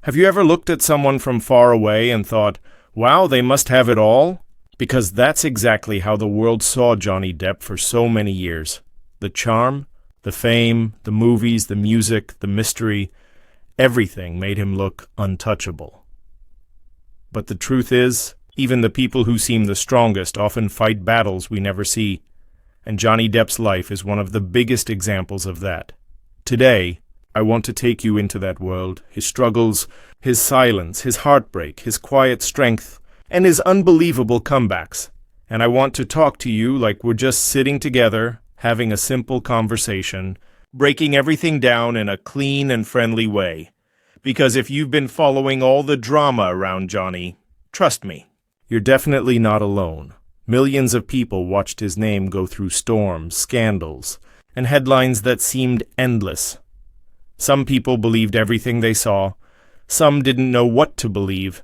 Have you ever looked at someone from far away and thought, wow, they must have it all? Because that's exactly how the world saw Johnny Depp for so many years. The charm, the fame, the movies, the music, the mystery, everything made him look untouchable. But the truth is, even the people who seem the strongest often fight battles we never see, and Johnny Depp's life is one of the biggest examples of that. Today, I want to take you into that world, his struggles, his silence, his heartbreak, his quiet strength, and his unbelievable comebacks. And I want to talk to you like we're just sitting together, having a simple conversation, breaking everything down in a clean and friendly way. Because if you've been following all the drama around Johnny, trust me, you're definitely not alone. Millions of people watched his name go through storms, scandals, and headlines that seemed endless. Some people believed everything they saw, some didn't know what to believe,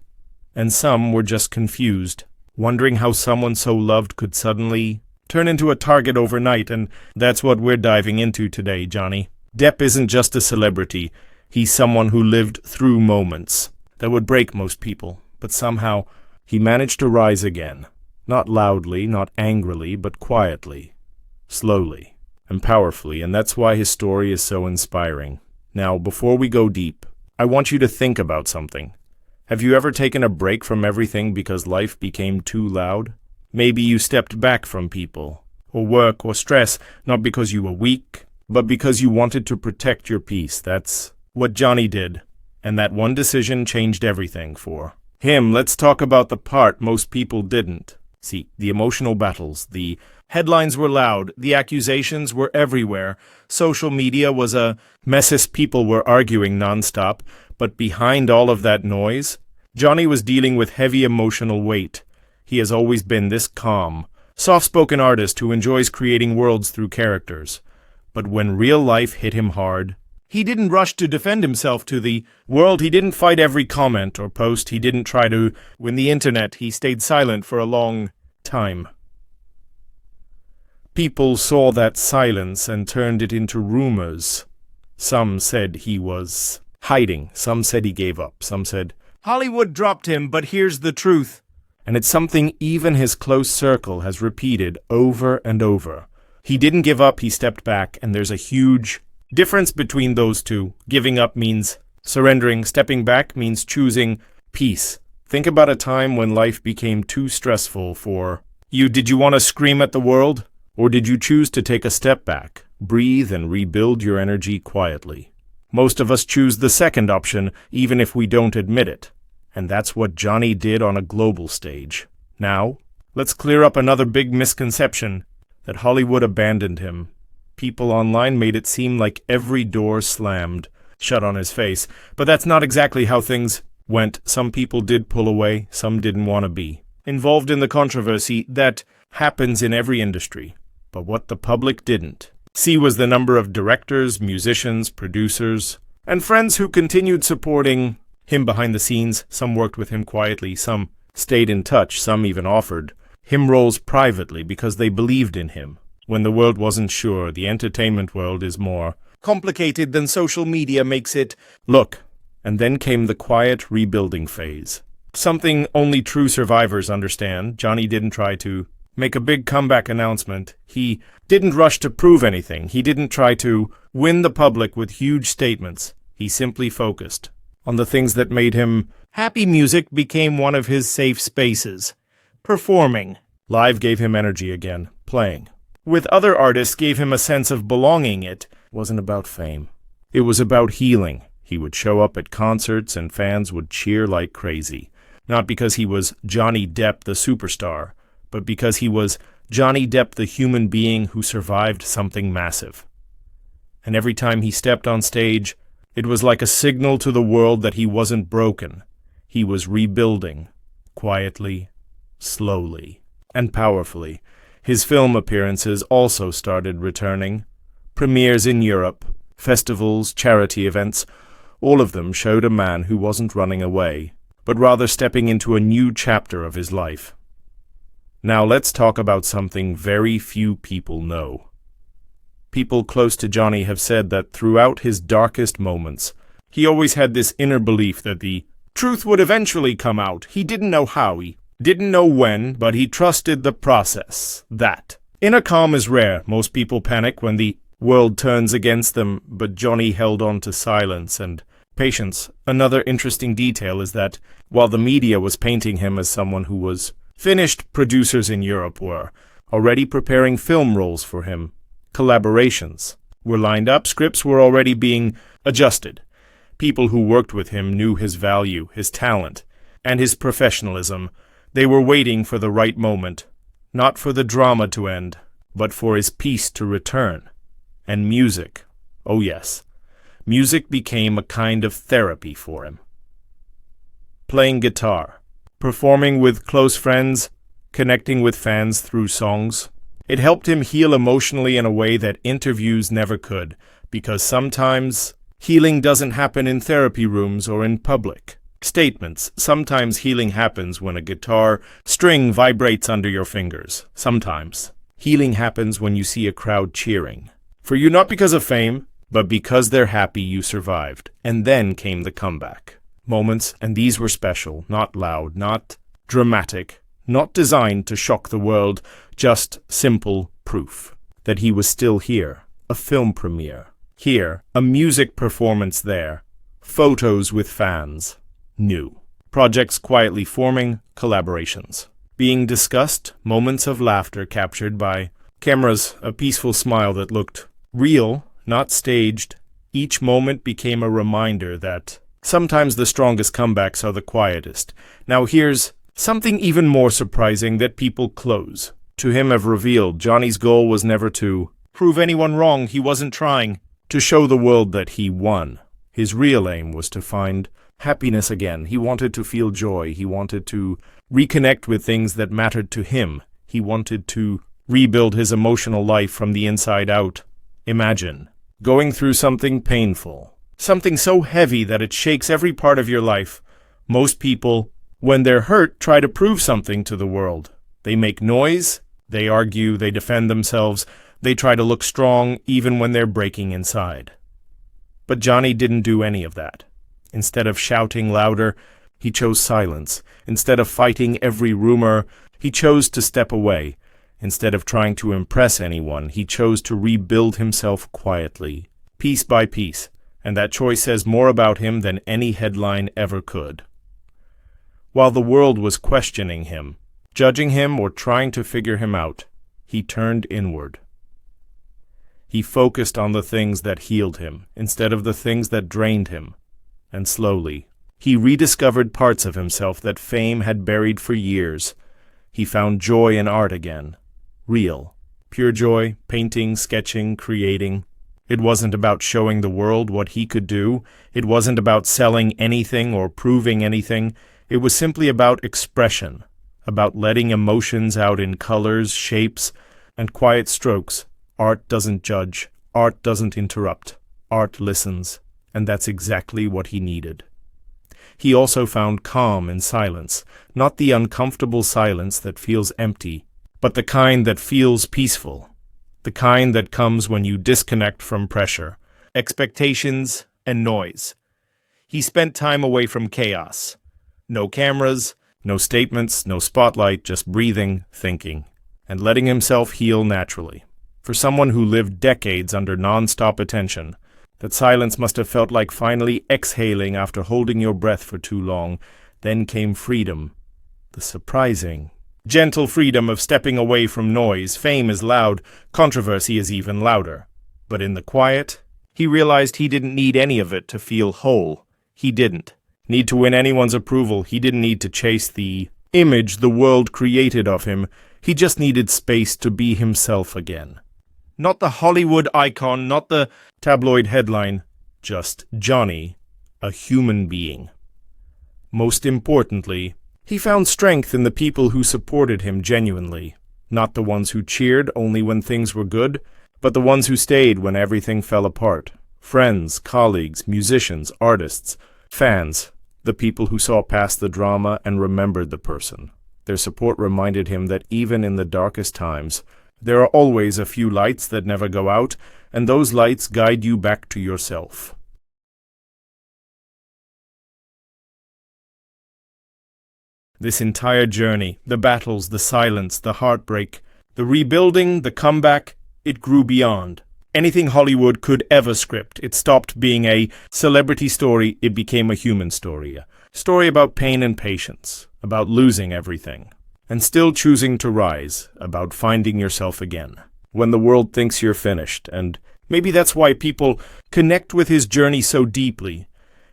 and some were just confused, wondering how someone so loved could suddenly turn into a target overnight, and that's what we're diving into today, Johnny. Depp isn't just a celebrity, he's someone who lived through moments that would break most people, but somehow he managed to rise again. Not loudly, not angrily, but quietly, slowly, and powerfully, and that's why his story is so inspiring. Now, before we go deep, I want you to think about something. Have you ever taken a break from everything because life became too loud? Maybe you stepped back from people, or work, or stress, not because you were weak, but because you wanted to protect your peace. That's what Johnny did, and that one decision changed everything for him. Let's talk about the part most people didn't. See, the emotional battles, the headlines were loud, the accusations were everywhere, social media was a mess, people were arguing nonstop, but behind all of that noise, Johnny was dealing with heavy emotional weight. He has always been this calm, soft-spoken artist who enjoys creating worlds through characters. But when real life hit him hard, he didn't rush to defend himself to the world. He didn't fight every comment or post. He didn't try to win the internet. He stayed silent for a long time. People saw that silence and turned it into rumors. Some said he was hiding. Some said he gave up. Some said Hollywood dropped him, but here's the truth. And it's something even his close circle has repeated over and over. He didn't give up, he stepped back, and there's a huge difference between those two. Giving up means surrendering. Stepping back means choosing peace. Think about a time when life became too stressful for you. Did you want to scream at the world? Or did you choose to take a step back, breathe, and rebuild your energy quietly? Most of us choose the second option, even if we don't admit it. And that's what Johnny did on a global stage. Now, let's clear up another big misconception, that Hollywood abandoned him. People online made it seem like every door slammed shut on his face, but that's not exactly how things went. Some people did pull away, some didn't want to be involved in the controversy. That happens in every industry. But what the public didn't see was the number of directors, musicians, producers, and friends who continued supporting him behind the scenes. Some worked with him quietly, some stayed in touch, some even offered him roles privately because they believed in him. When the world wasn't sure, the entertainment world is more complicated than social media makes it look. And then came the quiet rebuilding phase. Something only true survivors understand. Johnny didn't try to make a big comeback announcement. He didn't rush to prove anything. He didn't try to win the public with huge statements. He simply focused on the things that made him happy. Music became one of his safe spaces. Performing live gave him energy again. Playing with other artists gave him a sense of belonging. It wasn't about fame. It was about healing. He would show up at concerts and fans would cheer like crazy. Not because he was Johnny Depp the superstar, but because he was Johnny Depp the human being who survived something massive. And every time he stepped on stage, it was like a signal to the world that he wasn't broken. He was rebuilding, quietly, slowly, and powerfully. His film appearances also started returning. Premieres in Europe, festivals, charity events, all of them showed a man who wasn't running away, but rather stepping into a new chapter of his life. Now let's talk about something very few people know. People close to Johnny have said that throughout his darkest moments, He always had this inner belief that the truth would eventually come out. He didn't know how, he didn't know when, but he trusted the process. That. Inner calm is rare. Most people panic when the world turns against them, but Johnny held on to silence and patience. Another interesting detail is that while the media was painting him as someone who was finished, producers in Europe were already preparing film roles for him. Collaborations were lined up, scripts were already being adjusted. People who worked with him knew his value, his talent, and his professionalism. They were waiting for the right moment, not for the drama to end, but for his peace to return. And music, oh yes, music became a kind of therapy for him. Playing guitar, performing with close friends, connecting with fans through songs. It helped him heal emotionally in a way that interviews never could, because sometimes healing doesn't happen in therapy rooms or in public statements. Sometimes healing happens when a guitar string vibrates under your fingers. Sometimes healing happens when you see a crowd cheering. For you, not because of fame, but because they're happy you survived. And then came the comeback. Moments, and these were special, not loud, not dramatic, not designed to shock the world, just simple proof that he was still here. A film premiere. Here, a music performance there. Photos with fans. New. Projects quietly forming, collaborations. Being discussed, moments of laughter captured by cameras, a peaceful smile that looked real, not staged. Each moment became a reminder that sometimes the strongest comebacks are the quietest. Now here's something even more surprising that people close to him have revealed. Johnny's goal was never to prove anyone wrong. He wasn't trying to show the world that he won. His real aim was to find happiness again. He wanted to feel joy. He wanted to reconnect with things that mattered to him. He wanted to rebuild his emotional life from the inside out. Imagine going through something painful, something so heavy that it shakes every part of your life. Most people, when they're hurt, try to prove something to the world. They make noise, they argue, they defend themselves, they try to look strong even when they're breaking inside. But Johnny didn't do any of that. Instead of shouting louder, he chose silence. Instead of fighting every rumor, he chose to step away. Instead of trying to impress anyone, he chose to rebuild himself quietly, piece by piece, and that choice says more about him than any headline ever could. While the world was questioning him, judging him, or trying to figure him out, he turned inward. He focused on the things that healed him, instead of the things that drained him. And slowly, he rediscovered parts of himself that fame had buried for years. He found joy in art again. Real, pure joy, painting, sketching, creating. It wasn't about showing the world what he could do. It wasn't about selling anything or proving anything. It was simply about expression, about letting emotions out in colors, shapes, and quiet strokes. Art doesn't judge. Art doesn't interrupt. Art listens, and that's exactly what he needed. He also found calm in silence, not the uncomfortable silence that feels empty, but the kind that feels peaceful, the kind that comes when you disconnect from pressure, expectations, and noise. He spent time away from chaos. No cameras, no statements, no spotlight, just breathing, thinking, and letting himself heal naturally. For someone who lived decades under non-stop attention, that silence must have felt like finally exhaling after holding your breath for too long. Then came freedom, the surprising, gentle freedom of stepping away from noise. Fame is loud, controversy is even louder. But in the quiet, he realized he didn't need any of it to feel whole. He didn't need to win anyone's approval. He didn't need to chase the image the world created of him. He just needed space to be himself again. Not the Hollywood icon, not the tabloid headline, just Johnny, a human being. Most importantly, he found strength in the people who supported him genuinely, not the ones who cheered only when things were good, but the ones who stayed when everything fell apart. Friends, colleagues, musicians, artists, fans, the people who saw past the drama and remembered the person. Their support reminded him that even in the darkest times, there are always a few lights that never go out, and those lights guide you back to yourself. This entire journey, the battles, the silence, the heartbreak, the rebuilding, the comeback, it grew beyond anything Hollywood could ever script. It stopped being a celebrity story, it became a human story. A story about pain and patience, about losing everything, and still choosing to rise, about finding yourself again when the world thinks you're finished. And maybe that's why people connect with his journey so deeply,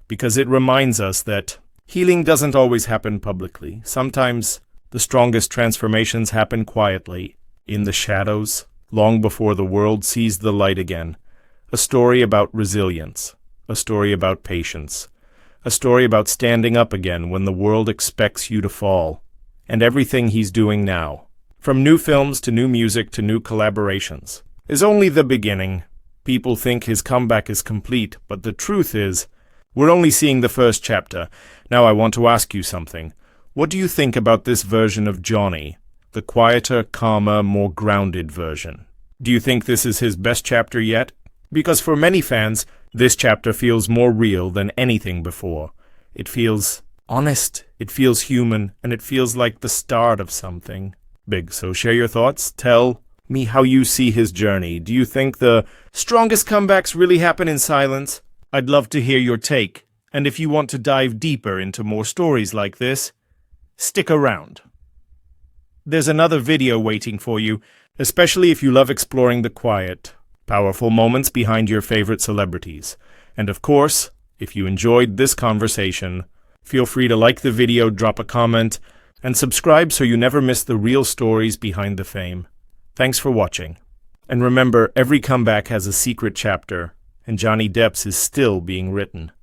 because it reminds us that healing doesn't always happen publicly. Sometimes the strongest transformations happen quietly, in the shadows, long before the world sees the light again. A story about resilience, a story about patience, a story about standing up again when the world expects you to fall. And everything he's doing now, from new films to new music to new collaborations, is only the beginning. People think his comeback is complete, but the truth is, we're only seeing the first chapter. Now I want to ask you something. What do you think about this version of Johnny? The quieter, calmer, more grounded version. Do you think this is his best chapter yet? Because for many fans, this chapter feels more real than anything before. It feels honest, it feels human, and it feels like the start of something big. So share your thoughts. Tell me how you see his journey. Do you think the strongest comebacks really happen in silence? I'd love to hear your take. And if you want to dive deeper into more stories like this, stick around. There's another video waiting for you, especially if you love exploring the quiet, powerful moments behind your favorite celebrities. And of course, if you enjoyed this conversation, feel free to like the video, drop a comment, and subscribe so you never miss the real stories behind the fame. Thanks for watching. And remember, every comeback has a secret chapter, and Johnny Depp's is still being written.